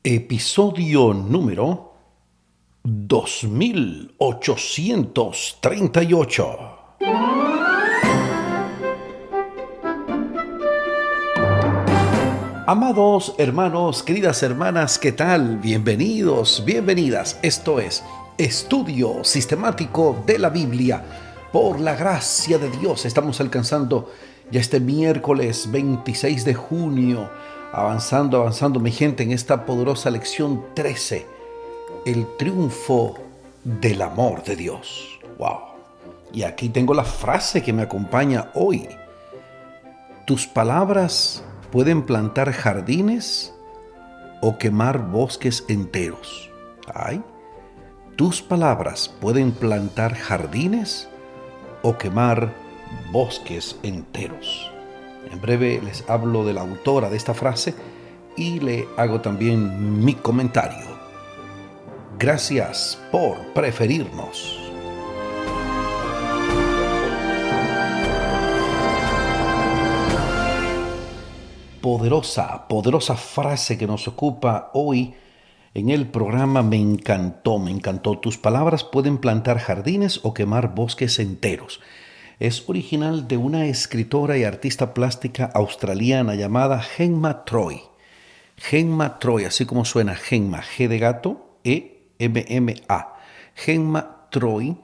Episodio número 2838. Amados hermanos, queridas hermanas, ¿qué tal? Bienvenidos, bienvenidas. Esto es Estudio Sistemático de la Biblia. Por la gracia de Dios estamos alcanzando ya este miércoles 26 de junio. Avanzando, mi gente, en esta poderosa lección 13. El triunfo del amor de Dios. ¡Wow! Y aquí tengo la frase que me acompaña hoy. Tus palabras pueden plantar jardines o quemar bosques enteros. ¡Ay! Tus palabras pueden plantar jardines o quemar bosques enteros. En breve les hablo de la autora de esta frase y le hago también mi comentario. Gracias por preferirnos. Poderosa frase que nos ocupa hoy en el programa. Me encantó. Tus palabras pueden plantar jardines o quemar bosques enteros. Es original de una escritora y artista plástica australiana llamada Gemma Troy. Gemma Troy, así como suena Gemma, G de gato, E-M-M-A. Gemma Troy,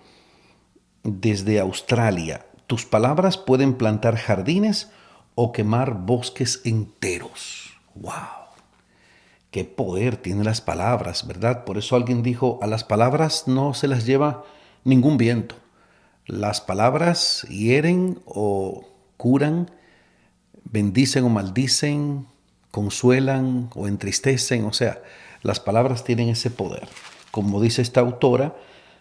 desde Australia. Tus palabras pueden plantar jardines o quemar bosques enteros. ¡Wow! Qué poder tienen las palabras, ¿verdad? Por eso alguien dijo, a las palabras no se las lleva ningún viento. Las palabras hieren o curan, bendicen o maldicen, consuelan o entristecen. O sea, las palabras tienen ese poder. Como dice esta autora,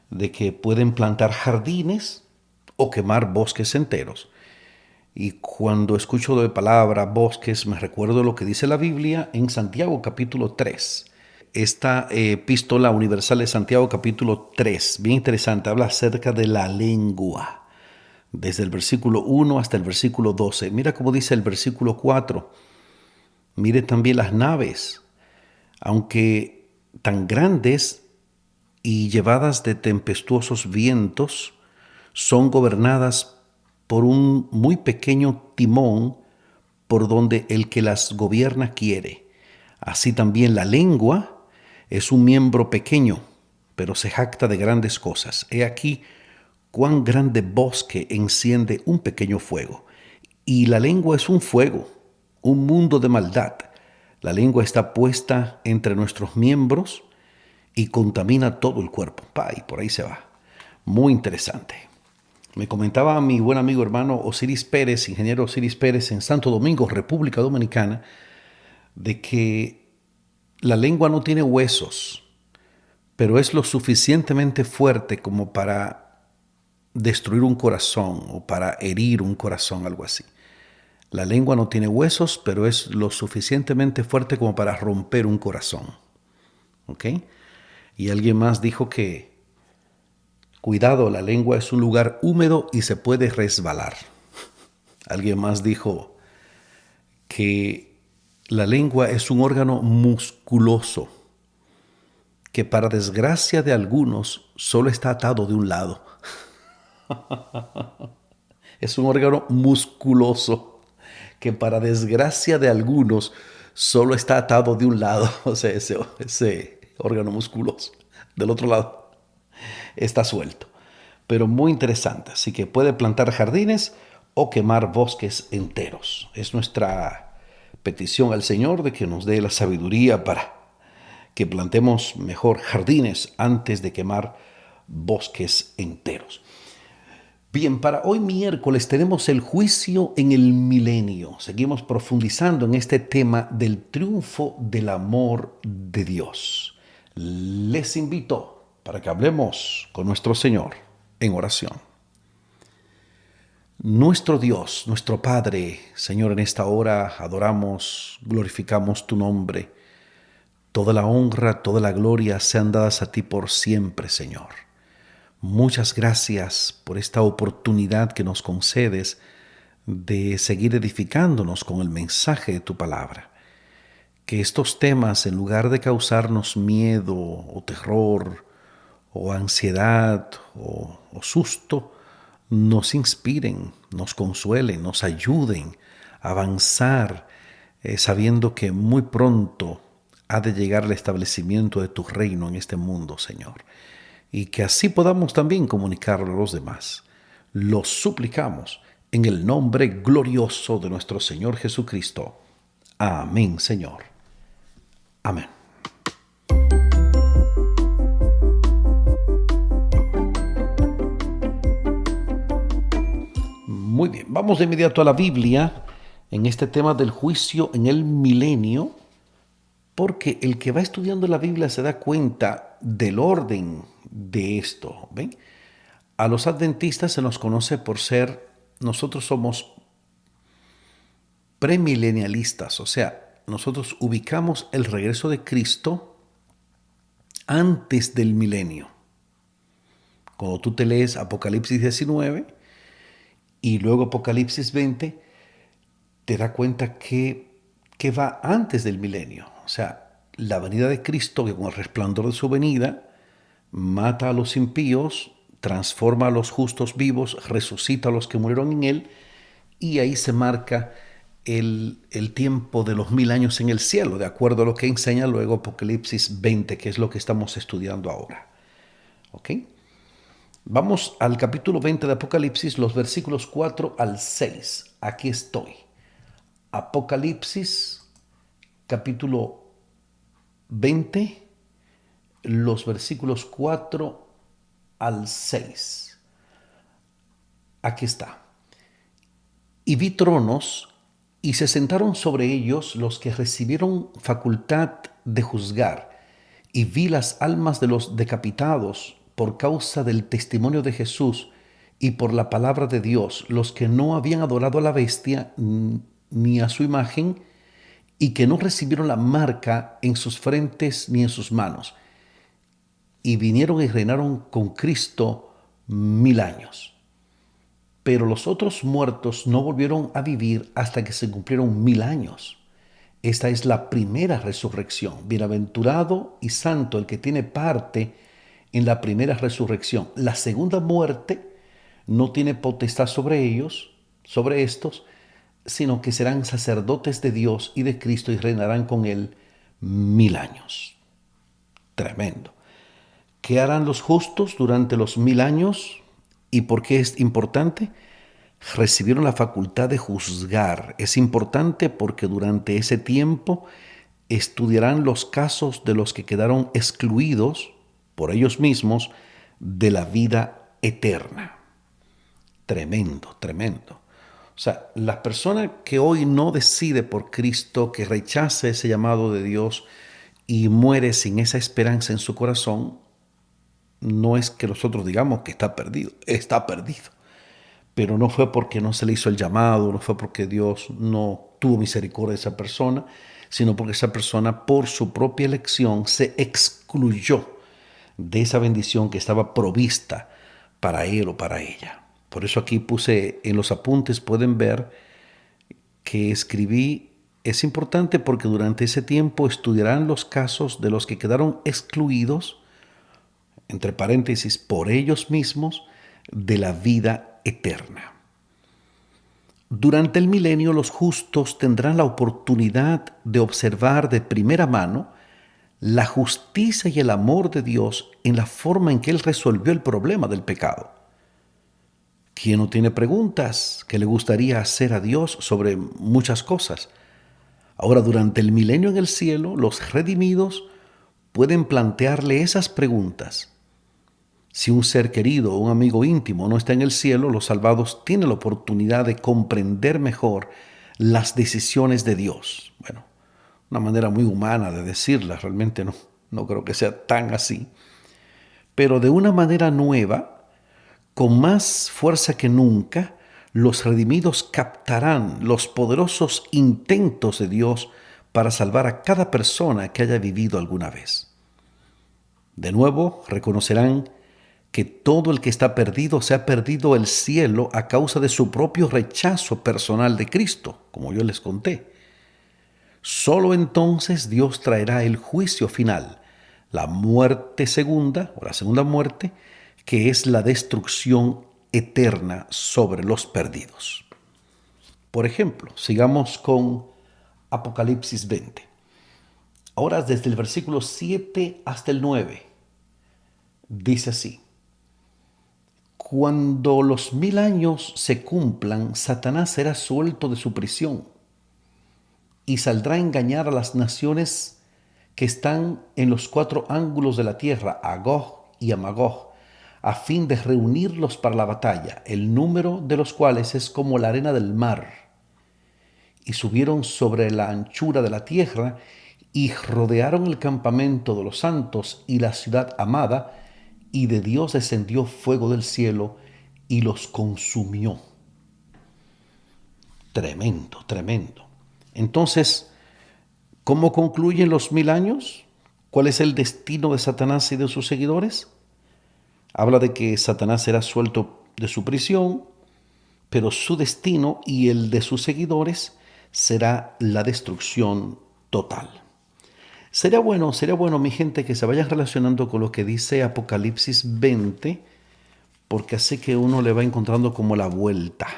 de que pueden plantar jardines o quemar bosques enteros. Y cuando escucho de palabra bosques, me recuerdo lo que dice la Biblia en Santiago capítulo 3. Esta epístola universal de Santiago capítulo 3, bien interesante, habla acerca de la lengua, desde el versículo 1 hasta el versículo 12. Mira cómo dice el versículo 4. Mire también las naves, aunque tan grandes y llevadas de tempestuosos vientos, son gobernadas por un muy pequeño timón por donde el que las gobierna quiere. Así también la lengua es un miembro pequeño, pero se jacta de grandes cosas. He aquí cuán grande bosque enciende un pequeño fuego. Y la lengua es un fuego, un mundo de maldad. La lengua está puesta entre nuestros miembros y contamina todo el cuerpo. Y por ahí se va. Muy interesante. Me comentaba mi buen amigo hermano Osiris Pérez, ingeniero Osiris Pérez, en Santo Domingo, República Dominicana, de que la lengua no tiene huesos, pero es lo suficientemente fuerte como para destruir un corazón o para herir un corazón, algo así. La lengua no tiene huesos, pero es lo suficientemente fuerte como para romper un corazón. ¿Ok? Y alguien más dijo que, cuidado, la lengua es un lugar húmedo y se puede resbalar. Alguien más dijo que la lengua es un órgano musculoso que, para desgracia de algunos, solo está atado de un lado. Es un órgano musculoso que, para desgracia de algunos, solo está atado de un lado. O sea, ese órgano musculoso del otro lado está suelto. Pero muy interesante. Así que puede plantar jardines o quemar bosques enteros. Es nuestra petición al Señor de que nos dé la sabiduría para que plantemos mejor jardines antes de quemar bosques enteros. Bien, para hoy miércoles tenemos el juicio en el milenio. Seguimos profundizando en este tema del triunfo del amor de Dios. Les invito para que hablemos con nuestro Señor en oración. Nuestro Dios, nuestro Padre, Señor, en esta hora adoramos, glorificamos tu nombre. Toda la honra, toda la gloria sean dadas a ti por siempre, Señor. Muchas gracias por esta oportunidad que nos concedes de seguir edificándonos con el mensaje de tu palabra. que estos temas, en lugar de causarnos miedo o terror o ansiedad o susto, nos inspiren, nos consuelen, nos ayuden a avanzar, sabiendo que muy pronto ha de llegar el establecimiento de tu reino en este mundo, Señor. Y que así podamos también comunicarlo a los demás. Lo suplicamos en el nombre glorioso de nuestro Señor Jesucristo. Amén, Señor. Amén. Muy bien, vamos de inmediato a la Biblia en este tema del juicio en el milenio, porque el que va estudiando la Biblia se da cuenta del orden de esto. ¿Ven? A los adventistas se nos conoce por ser, nosotros somos premilenialistas, o sea, nosotros ubicamos el regreso de Cristo antes del milenio. Cuando tú te lees Apocalipsis 19 y luego Apocalipsis 20, te das cuenta que va antes del milenio. O sea, la venida de Cristo, que con el resplandor de su venida, mata a los impíos, transforma a los justos vivos, resucita a los que murieron en él, y ahí se marca el tiempo de los 1000 años en el cielo, de acuerdo a lo que enseña luego Apocalipsis 20, que es lo que estamos estudiando ahora. ¿Ok? Vamos al capítulo 20 de Apocalipsis, los versículos 4 al 6. Aquí estoy. Apocalipsis, capítulo 20, los versículos 4 al 6. Aquí está. Y vi tronos, y se sentaron sobre ellos los que recibieron facultad de juzgar, y vi las almas de los decapitados por causa del testimonio de Jesús y por la palabra de Dios, los que no habían adorado a la bestia ni a su imagen, y que no recibieron la marca en sus frentes ni en sus manos. Y vinieron y reinaron con Cristo 1000 años. Pero los otros muertos no volvieron a vivir hasta que se cumplieron 1000 años. Esta es la primera resurrección. Bienaventurado y santo el que tiene parte en la primera resurrección. La segunda muerte no tiene potestad sobre ellos, sobre estos, sino que serán sacerdotes de Dios y de Cristo y reinarán con él 1000 años. Tremendo. ¿Qué harán los justos durante los 1000 años? ¿Y por qué es importante? Recibieron la facultad de juzgar. Es importante porque durante ese tiempo estudiarán los casos de los que quedaron excluidos por ellos mismos de la vida eterna. Tremendo, tremendo. O sea, la persona que hoy no decide por Cristo, que rechaza ese llamado de Dios y muere sin esa esperanza en su corazón, no es que nosotros digamos que está perdido, está perdido. Pero no fue porque no se le hizo el llamado, no fue porque Dios no tuvo misericordia de esa persona, sino porque esa persona por su propia elección se excluyó de esa bendición que estaba provista para él o para ella. Por eso aquí puse en los apuntes, pueden ver que escribí, es importante porque durante ese tiempo estudiarán los casos de los que quedaron excluidos, entre paréntesis, por ellos mismos, de la vida eterna. Durante el milenio, los justos tendrán la oportunidad de observar de primera mano la justicia y el amor de Dios en la forma en que Él resolvió el problema del pecado. ¿Quién no tiene preguntas que le gustaría hacer a Dios sobre muchas cosas? Ahora, durante el milenio en el cielo, los redimidos pueden plantearle esas preguntas. Si un ser querido o un amigo íntimo no está en el cielo, los salvados tienen la oportunidad de comprender mejor las decisiones de Dios. Bueno, una manera muy humana de decirlas, realmente no creo que sea tan así. Pero de una manera nueva, con más fuerza que nunca, los redimidos captarán los poderosos intentos de Dios para salvar a cada persona que haya vivido alguna vez. De nuevo, reconocerán que todo el que está perdido se ha perdido el cielo a causa de su propio rechazo personal de Cristo, como yo les conté. Solo entonces Dios traerá el juicio final, la muerte segunda o la segunda muerte, que es la destrucción eterna sobre los perdidos. Por ejemplo, sigamos con Apocalipsis 20. Ahora desde el versículo 7 hasta el 9, dice así: Cuando los 1000 años se cumplan, Satanás será suelto de su prisión y saldrá a engañar a las naciones que están en los 4 ángulos de la tierra, a Gog y a Magog, a fin de reunirlos para la batalla, el número de los cuales es como la arena del mar. Y subieron sobre la anchura de la tierra y rodearon el campamento de los santos y la ciudad amada, y de Dios descendió fuego del cielo y los consumió. Tremendo, tremendo. Entonces, ¿cómo concluyen los 1000 años? ¿Cuál es el destino de Satanás y de sus seguidores? Habla de que Satanás será suelto de su prisión, pero su destino y el de sus seguidores será la destrucción total. Sería bueno, mi gente, que se vayan relacionando con lo que dice Apocalipsis 20, porque así que uno le va encontrando como la vuelta.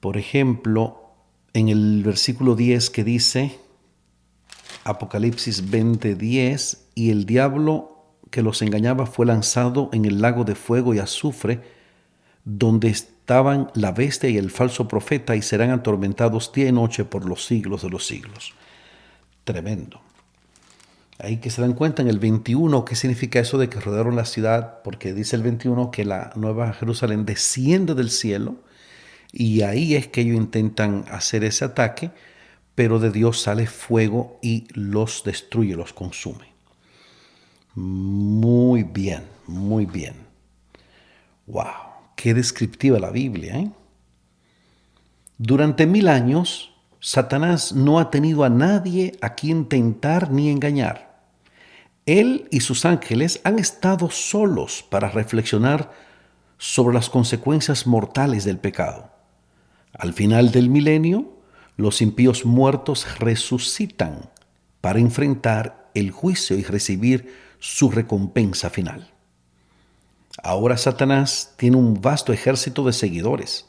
Por ejemplo, en el versículo 10 que dice, Apocalipsis 20:10, y el diablo que los engañaba fue lanzado en el lago de fuego y azufre, donde estaban la bestia y el falso profeta, y serán atormentados día y noche por los siglos de los siglos. Tremendo. Ahí que se dan cuenta en el 21 qué significa eso de que rodearon la ciudad, porque dice el 21 que la Nueva Jerusalén desciende del cielo, y ahí es que ellos intentan hacer ese ataque, pero de Dios sale fuego y los destruye, los consume. Muy bien, muy bien. Wow, qué descriptiva la Biblia, ¿eh? Durante 1000 años, Satanás no ha tenido a nadie a quien tentar ni engañar. Él y sus ángeles han estado solos para reflexionar sobre las consecuencias mortales del pecado. Al final del milenio, los impíos muertos resucitan para enfrentar el juicio y recibir su recompensa final. Ahora Satanás tiene un vasto ejército de seguidores.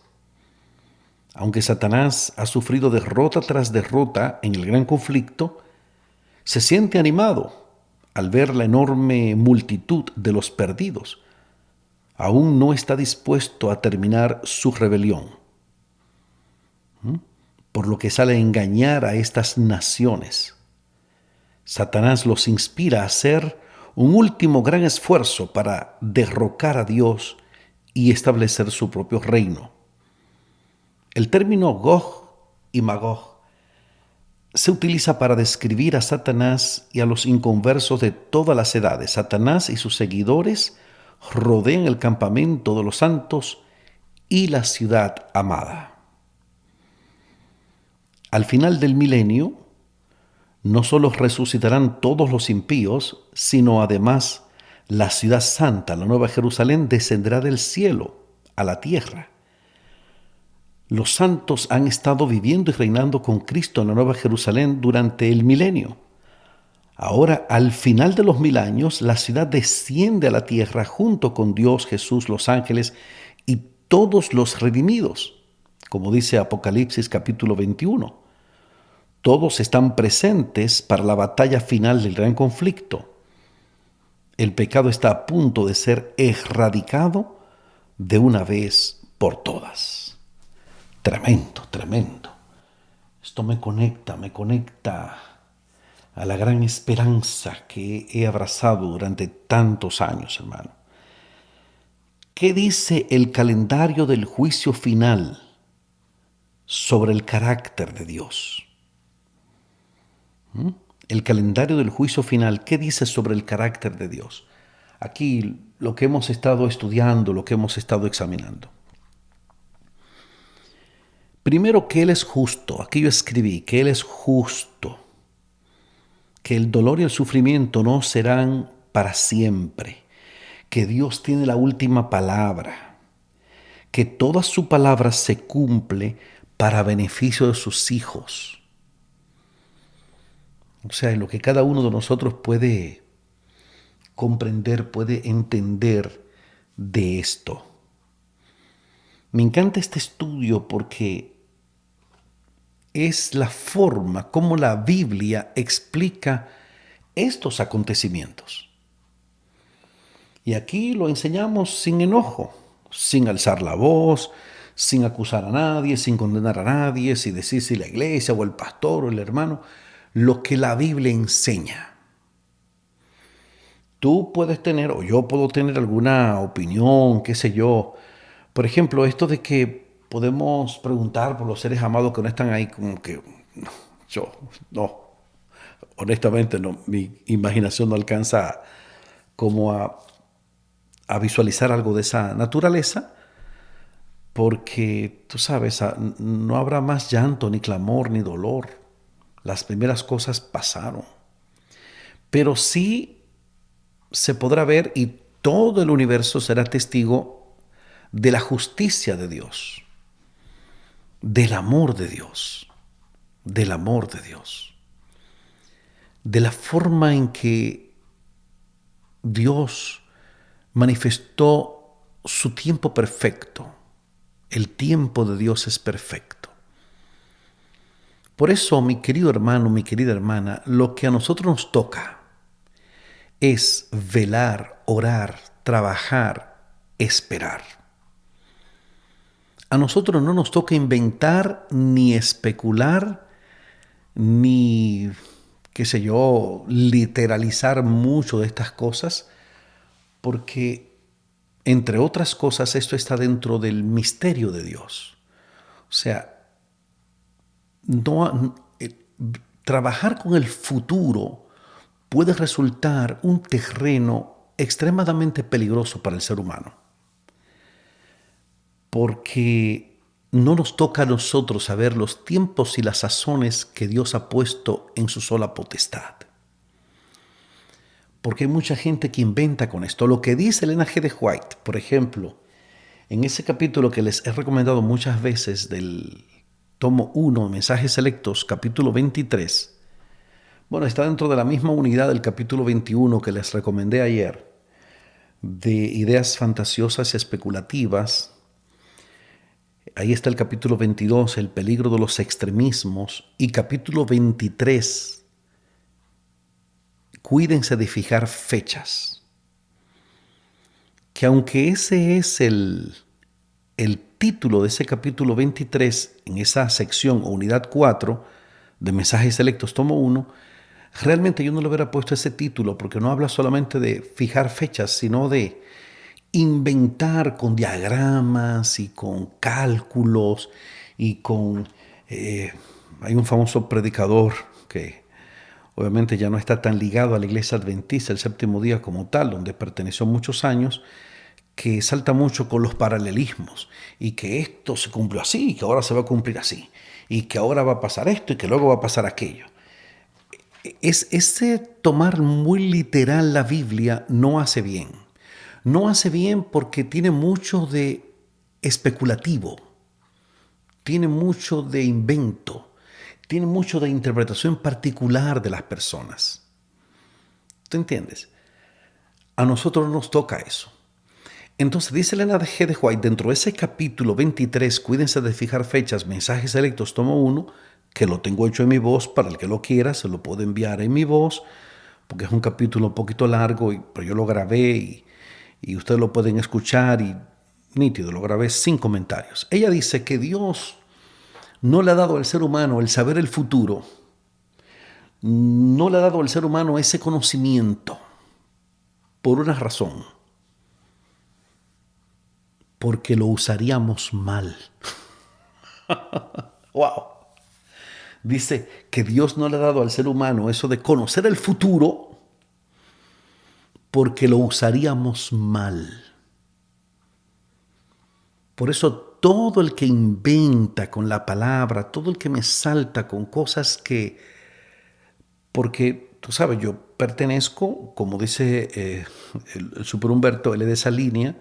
Aunque Satanás ha sufrido derrota tras derrota en el gran conflicto, se siente animado al ver la enorme multitud de los perdidos. Aún no está dispuesto a terminar su rebelión, por lo que sale a engañar a estas naciones. Satanás los inspira a hacer un último gran esfuerzo para derrocar a Dios y establecer su propio reino. El término Gog y Magog se utiliza para describir a Satanás y a los inconversos de todas las edades. Satanás y sus seguidores rodean el campamento de los santos y la ciudad amada. Al final del milenio, no solo resucitarán todos los impíos, sino además la ciudad santa, la Nueva Jerusalén, descenderá del cielo a la tierra. Los santos han estado viviendo y reinando con Cristo en la Nueva Jerusalén durante el milenio. Ahora, al final de los 1000 años, la ciudad desciende a la tierra junto con Dios, Jesús, los ángeles y todos los redimidos, como dice Apocalipsis capítulo 21. Todos están presentes para la batalla final del gran conflicto. El pecado está a punto de ser erradicado de una vez por todas. Tremendo, tremendo. Esto me conecta a la gran esperanza que he abrazado durante tantos años, hermano. ¿Qué dice el calendario del juicio final sobre el carácter de Dios? El calendario del juicio final, ¿qué dice sobre el carácter de Dios? Aquí lo que hemos estado estudiando, lo que hemos estado examinando. Primero, que Él es justo. Aquí yo escribí que Él es justo, que el dolor y el sufrimiento no serán para siempre, que Dios tiene la última palabra, que toda su palabra se cumple para beneficio de sus hijos. O sea, en lo que cada uno de nosotros puede comprender, puede entender de esto. Me encanta este estudio porque es la forma como la Biblia explica estos acontecimientos. Y aquí lo enseñamos sin enojo, sin alzar la voz, sin acusar a nadie, sin condenar a nadie, sin decir si la iglesia o el pastor o el hermano, lo que la Biblia enseña. Tú puedes tener, o yo puedo tener alguna opinión, qué sé yo. Por ejemplo, esto de que podemos preguntar por los seres amados que no están ahí, como que no, yo no, honestamente no, mi imaginación no alcanza como a visualizar algo de esa naturaleza, porque tú sabes, no habrá más llanto, ni clamor, ni dolor. Las primeras cosas pasaron. Pero sí se podrá ver y todo el universo será testigo de la justicia de Dios, del amor de Dios, del amor de Dios, de la forma en que Dios manifestó su tiempo perfecto. El tiempo de Dios es perfecto. Por eso, mi querido hermano, mi querida hermana, lo que a nosotros nos toca es velar, orar, trabajar, esperar. A nosotros no nos toca inventar ni especular, ni, qué sé yo, literalizar mucho de estas cosas, porque, entre otras cosas, esto está dentro del misterio de Dios. O sea, trabajar con el futuro puede resultar un terreno extremadamente peligroso para el ser humano, porque no nos toca a nosotros saber los tiempos y las sazones que Dios ha puesto en su sola potestad. Porque hay mucha gente que inventa con esto. Lo que dice Elena G. de White, por ejemplo, en ese capítulo que les he recomendado muchas veces del tomo 1, Mensajes Selectos, capítulo 23, bueno, está dentro de la misma unidad del capítulo 21 que les recomendé ayer, de ideas fantasiosas y especulativas. Ahí está el capítulo 22, el peligro de los extremismos, y capítulo 23, cuídense de fijar fechas. Que aunque ese es el título de ese capítulo 23, en esa sección o unidad 4 de Mensajes Selectos, tomo 1, realmente yo no le hubiera puesto ese título porque no habla solamente de fijar fechas, sino de inventar con diagramas y con cálculos y con... hay un famoso predicador que obviamente ya no está tan ligado a la iglesia adventista, el séptimo día como tal, donde perteneció muchos años, que salta mucho con los paralelismos y que esto se cumplió así y que ahora se va a cumplir así y que ahora va a pasar esto y que luego va a pasar aquello. Ese tomar muy literal la Biblia no hace bien. No hace bien porque tiene mucho de especulativo, tiene mucho de invento, tiene mucho de interpretación particular de las personas. ¿Tú entiendes? A nosotros nos toca eso. Entonces dice Elena G. de White, dentro de ese capítulo 23, cuídense de fijar fechas, Mensajes Selectos, tomo 1, que lo tengo hecho en mi voz, para el que lo quiera, se lo puedo enviar en mi voz, porque es un capítulo un poquito largo, pero yo lo grabé y ustedes lo pueden escuchar y nítido, lo grabé sin comentarios. Ella dice que Dios no le ha dado al ser humano el saber el futuro, no le ha dado al ser humano ese conocimiento por una razón, porque lo usaríamos mal. ¡Wow! Dice que Dios no le ha dado al ser humano eso de conocer el futuro porque lo usaríamos mal. Por eso todo el que inventa con la palabra, todo el que me salta con cosas que... Porque, tú sabes, yo pertenezco, como dice el super Humberto, él es de esa línea.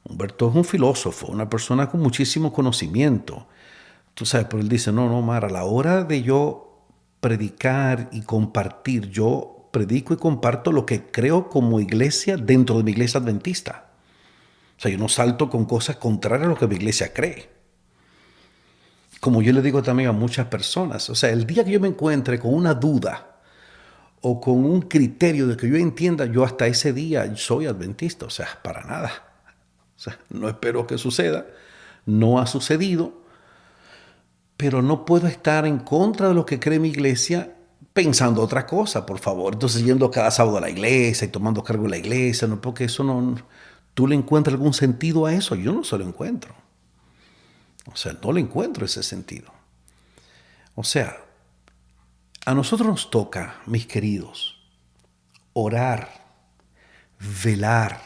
Humberto es un filósofo, una persona con muchísimo conocimiento. Tú sabes, pero él dice, no, no, Mara, a la hora de yo predicar y compartir, yo predico y comparto lo que creo como iglesia dentro de mi iglesia adventista. O sea, yo no salto con cosas contrarias a lo que mi iglesia cree. Como yo le digo también a muchas personas, o sea, el día que yo me encuentre con una duda o con un criterio de que yo entienda, yo hasta ese día soy adventista, o sea, para nada. O sea, no espero que suceda, no ha sucedido, pero no puedo estar en contra de lo que cree mi iglesia pensando otra cosa, por favor. Entonces, yendo cada sábado a la iglesia y tomando cargo de la iglesia, no, porque eso no, ¿tú le encuentras algún sentido a eso? Yo no se lo encuentro. O sea, no le encuentro ese sentido. O sea, a nosotros nos toca, mis queridos, orar, velar,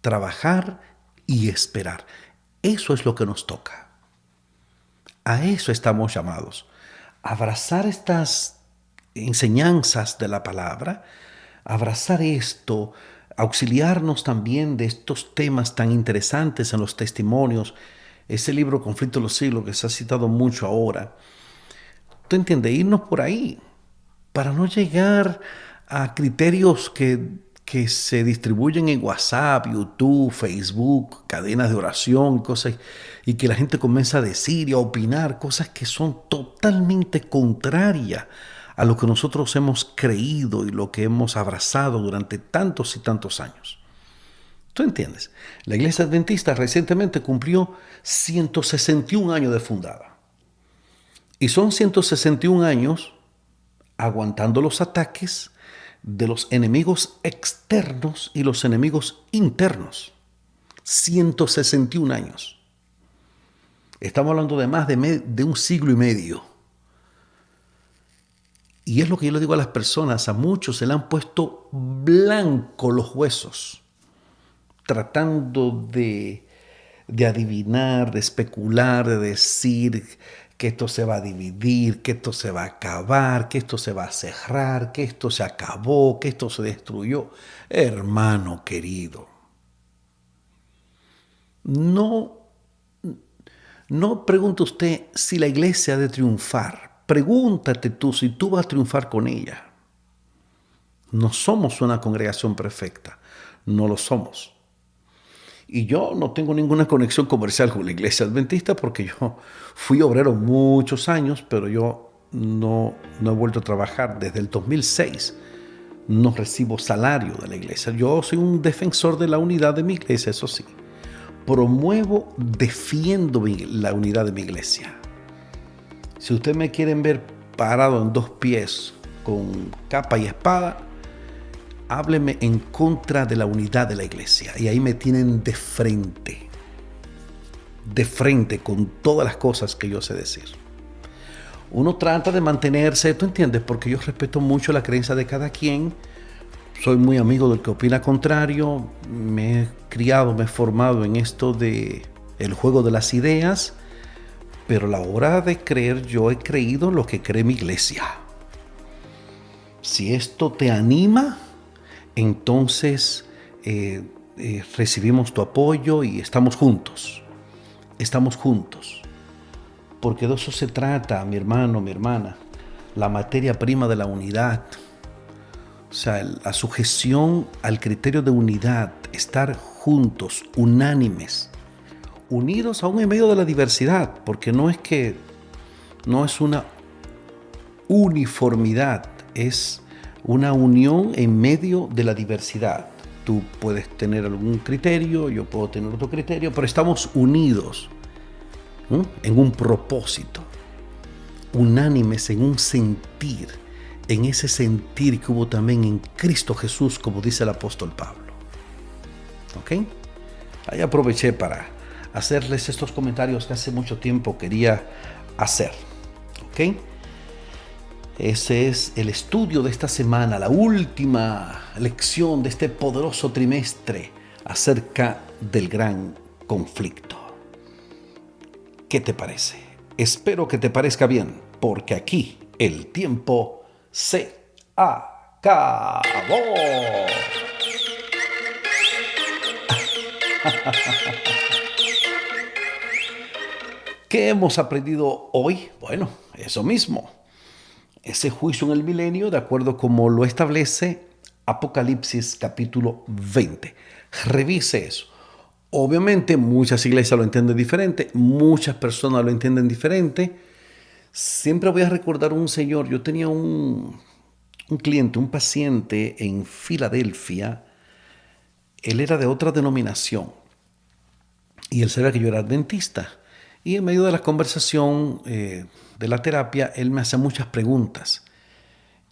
trabajar y esperar. Eso es lo que nos toca. A eso estamos llamados. Abrazar estas enseñanzas de la palabra, abrazar esto, auxiliarnos también de estos temas tan interesantes en los testimonios. Ese libro Conflicto de los Siglos que se ha citado mucho ahora. ¿Tú entiendes? Irnos por ahí para no llegar a criterios que se distribuyen en WhatsApp, YouTube, Facebook, cadenas de oración, cosas, y que la gente comienza a decir y a opinar cosas que son totalmente contrarias a lo que nosotros hemos creído y lo que hemos abrazado durante tantos y tantos años. ¿Tú entiendes? La Iglesia Adventista recientemente cumplió 161 años de fundada. Y son 161 años aguantando los ataques de los enemigos externos y los enemigos internos. 161 años. Estamos hablando de más de un siglo y medio. Y es lo que yo le digo a las personas, a muchos se le han puesto blanco los huesos, tratando de adivinar, de especular, de decir que esto se va a dividir, que esto se va a acabar, que esto se va a cerrar, que esto se acabó, que esto se destruyó. Hermano querido, no, no pregunte usted si la iglesia ha de triunfar. Pregúntate tú si tú vas a triunfar con ella. No somos una congregación perfecta, no lo somos. Y yo no tengo ninguna conexión comercial con la iglesia adventista porque yo fui obrero muchos años, pero yo no he vuelto a trabajar desde el 2006. No recibo salario de la iglesia. Yo soy un defensor de la unidad de mi iglesia, eso sí. Promuevo, defiendo la unidad de mi iglesia. Si ustedes me quieren ver parado en dos pies con capa y espada, hábleme en contra de la unidad de la iglesia. Y ahí me tienen de frente con todas las cosas que yo sé decir. Uno trata de mantenerse, ¿tú entiendes? Porque yo respeto mucho la creencia de cada quien. Soy muy amigo del que opina contrario. Me he criado, me he formado en esto de el juego de las ideas. Pero a la hora de creer, yo he creído lo que cree mi iglesia. Si esto te anima, entonces recibimos tu apoyo y estamos juntos. Estamos juntos. Porque de eso se trata, mi hermano, mi hermana. La materia prima de la unidad. O sea, la sujeción al criterio de unidad. Estar juntos, unánimes. Unidos aún en medio de la diversidad. Porque no es una uniformidad. Es una unión en medio de la diversidad. Tú puedes tener algún criterio, yo puedo tener otro criterio, pero estamos unidos, ¿no?, en un propósito, unánimes en un sentir, en ese sentir que hubo también en Cristo Jesús, como dice el apóstol Pablo. ¿Ok? Ahí aproveché para hacerles estos comentarios que hace mucho tiempo quería hacer. ¿Ok? Ese es el estudio de esta semana, la última lección de este poderoso trimestre acerca del gran conflicto. ¿Qué te parece? Espero que te parezca bien, porque aquí el tiempo se acabó. ¿Qué hemos aprendido hoy? Bueno, eso mismo. Ese juicio en el milenio, de acuerdo como lo establece Apocalipsis capítulo 20. Revise eso. Obviamente muchas iglesias lo entienden diferente, muchas personas lo entienden diferente. Siempre voy a recordar un señor, yo tenía un cliente, un paciente en Filadelfia. Él era de otra denominación y él sabía que yo era adventista. Y en medio de la conversación de la terapia, él me hacía muchas preguntas.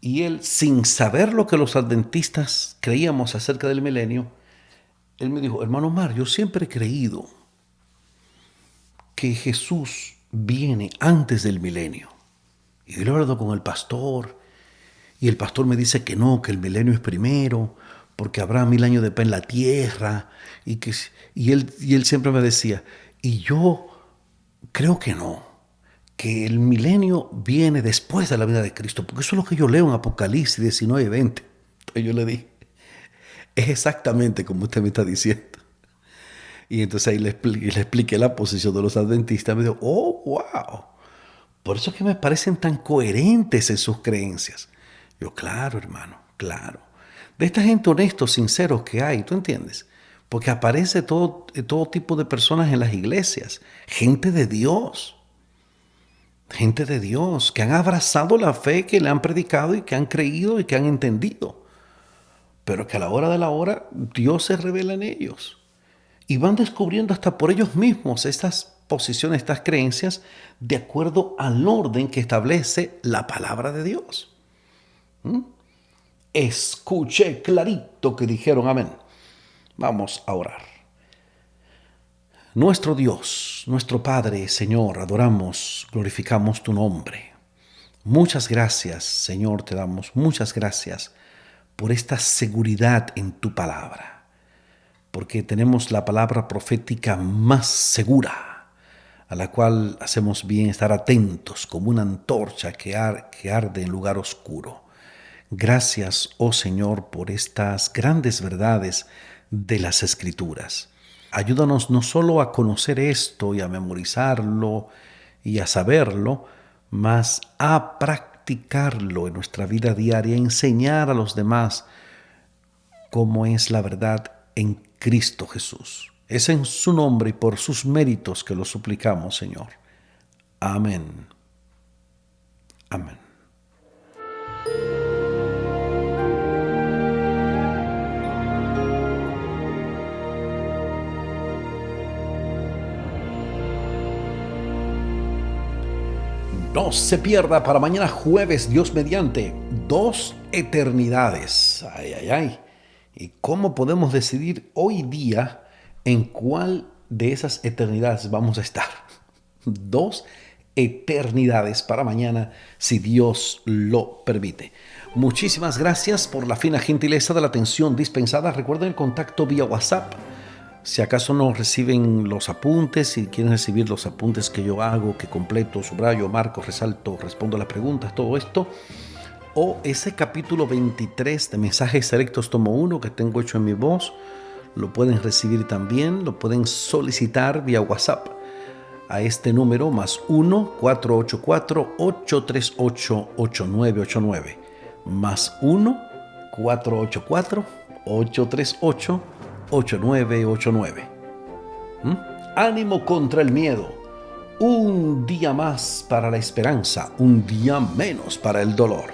Y él, sin saber lo que los adventistas creíamos acerca del milenio, él me dijo: hermano Omar, yo siempre he creído que Jesús viene antes del milenio. Y yo he hablado con el pastor, y el pastor me dice que no, que el milenio es primero, porque habrá 1000 años de paz en la tierra. Y él siempre me decía, y yo creo que no, que el milenio viene después de la vida de Cristo, porque eso es lo que yo leo en Apocalipsis 19 y 20. Entonces yo le dije, es exactamente como usted me está diciendo. Y entonces ahí le expliqué la posición de los adventistas. Me dijo, oh, wow. Por eso es que me parecen tan coherentes en sus creencias. Yo, claro, hermano, claro. De esta gente honestos, sinceros que hay, ¿tú entiendes? Porque aparece todo tipo de personas en las iglesias. Gente de Dios. Gente de Dios que han abrazado la fe que le han predicado y que han creído y que han entendido. Pero que a la hora de la hora Dios se revela en ellos. Y van descubriendo hasta por ellos mismos estas posiciones, estas creencias, de acuerdo al orden que establece la palabra de Dios. Escuché clarito que dijeron amén. Vamos a orar. Nuestro Dios, nuestro Padre, Señor, adoramos, glorificamos tu nombre. Muchas gracias, Señor, te damos muchas gracias por esta seguridad en tu palabra, porque tenemos la palabra profética más segura, a la cual hacemos bien estar atentos como una antorcha que arde en lugar oscuro. Gracias, oh Señor, por estas grandes verdades de las Escrituras. Ayúdanos no solo a conocer esto y a memorizarlo y a saberlo, mas a practicarlo en nuestra vida diaria, enseñar a los demás cómo es la verdad en Cristo Jesús. Es en su nombre y por sus méritos que lo suplicamos, Señor. Amén. Amén. No se pierda para mañana jueves, Dios mediante, 2 eternidades. Ay, ay, ay. ¿Y cómo podemos decidir hoy día en cuál de esas eternidades vamos a estar? 2 eternidades para mañana, si Dios lo permite. Muchísimas gracias por la fina gentileza de la atención dispensada. Recuerden el contacto vía WhatsApp. Si acaso no reciben los apuntes, si quieren recibir los apuntes que yo hago, que completo, subrayo, marco, resalto, respondo a las preguntas, todo esto, o ese capítulo 23 de mensajes selectos tomo 1 que tengo hecho en mi voz, lo pueden recibir también, lo pueden solicitar vía WhatsApp a este número +1 484 838 8989, +1 484 838 8989. Ánimo contra el miedo. Un día más para la esperanza, un día menos para el dolor.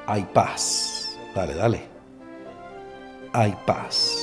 Hay paz. Dale, dale. Hay paz.